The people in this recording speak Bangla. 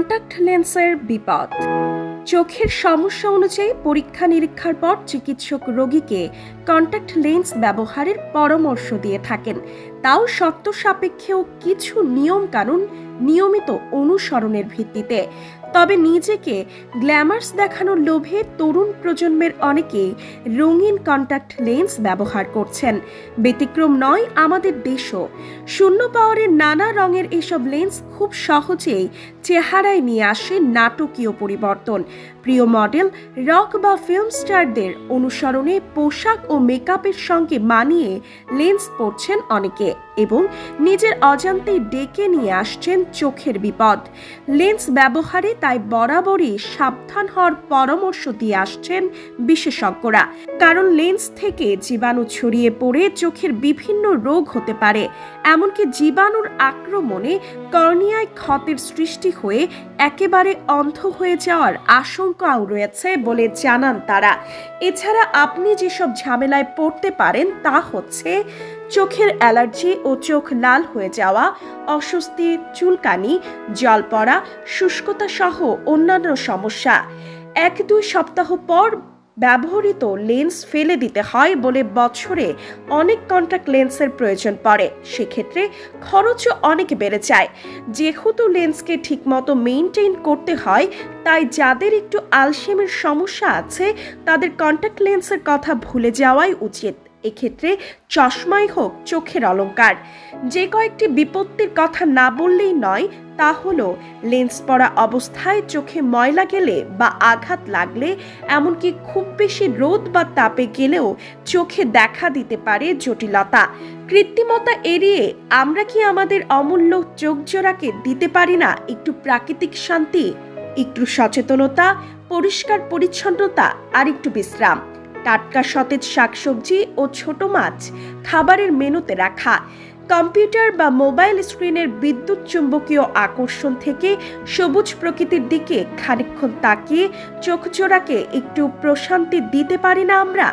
কন্টাক্ট লেন্সের বিপদ। চোখের সমস্যা অনুযায়ী পরীক্ষা নিরীক্ষার পর চিকিৎসক রোগীকে কন্টাক্ট লেন্স ব্যবহারের পরামর্শ দিয়ে থাকেন, তাও শর্ত সাপেক্ষেও কিছু নিয়ম কানুন নিয়মিত অনুসরণের ভিত্তিতে। তবে নিজেকে গ্ল্যামার্স দেখানোর লোভে তরুণ প্রজন্মের অনেকেই রঙিন কন্টাক্ট লেন্স ব্যবহার করছেন। ব্যতিক্রম নয় আমাদের দেশও। শূন্য পাওয়ারের নানা রঙের এসব লেন্স খুব সহজেই চেহারায় নিয়ে আসে নাটকীয় পরিবর্তন। প্রিয় মডেল, রক বা ফিল্ম স্টারদের অনুসরণে পোশাক ও মেকআপের সঙ্গে মানিয়ে লেন্স পরছেন অনেকে এবং নিজের অজান্তেই ডেকে নিয়ে আসছেন চোখের বিপদ। লেন্স ব্যবহারে তাই বরাবরই সাবধান হওয়ার পরামর্শ দিয়ে আসছেন বিশেষজ্ঞরা, কারণ লেন্স থেকে জীবাণু ছড়িয়ে পড়ে চোখের বিভিন্ন রোগ হতে পারে। এমনকি জীবাণুর আক্রমণে কর্নিয়ায় ক্ষতের সৃষ্টি হয়ে একেবারে অন্ধ হয়ে যাওয়ার আশঙ্কাও রয়েছে বলে জানান তারা। এছাড়া আপনি যেসব ঝামেলায় পড়তে পারেন তা হচ্ছে চোখের অ্যালার্জি ও চোখ লাল হয়ে যাওয়া, অস্বস্তি, চুলকানি, জল পড়া, শুষ্কতা সহ অন্যান্য সমস্যা। 1-2 সপ্তাহ পর ব্যবহৃত লেন্স ফেলে দিতে হয় বলে বছরে অনেক কন্টাক্ট লেন্সের প্রয়োজন পড়ে। সেক্ষেত্রে খরচও অনেক বেড়ে যায়। যেহেতু লেন্সকে ঠিকমতো মেইনটেইন করতে হয়, তাই যাদের একটু আলসেমির সমস্যা আছে তাদের কন্টাক্ট লেন্সের কথা ভুলে যাওয়াই উচিত। এক্ষেত্রে চশমাই হোক চোখের অলংকার। যে কয়েকটি বিপত্তির কথা না বললেই নয় তা হলো লেন্স পরা অবস্থায় চোখে ময়লা গেলে বা আঘাত লাগলে, এমনকি খুব বেশি রোদ বা তাপে গেলেও চোখে দেখা দিতে পারে জটিলতা। কৃত্রিমতা এড়িয়ে আমরা কি আমাদের অমূল্য চোখ জোড়াকে দিতে পারি না একটু প্রাকৃতিক শান্তি, একটু সচেতনতা, পরিষ্কার পরিচ্ছন্নতা আর একটু বিশ্রাম? টাটকা সতেজ শাকসবজি ও ছোট মাছ খাবারের মেনুতে রাখা, কম্পিউটার বা মোবাইল স্ক্রিনের বিদ্যুৎ চুম্বকীয় আকর্ষণ থেকে সবুজ প্রকৃতির দিকে খানিকক্ষণ তাকিয়ে চোখ জোড়াকে একটু প্রশান্তি দিতে পারি না আমরা?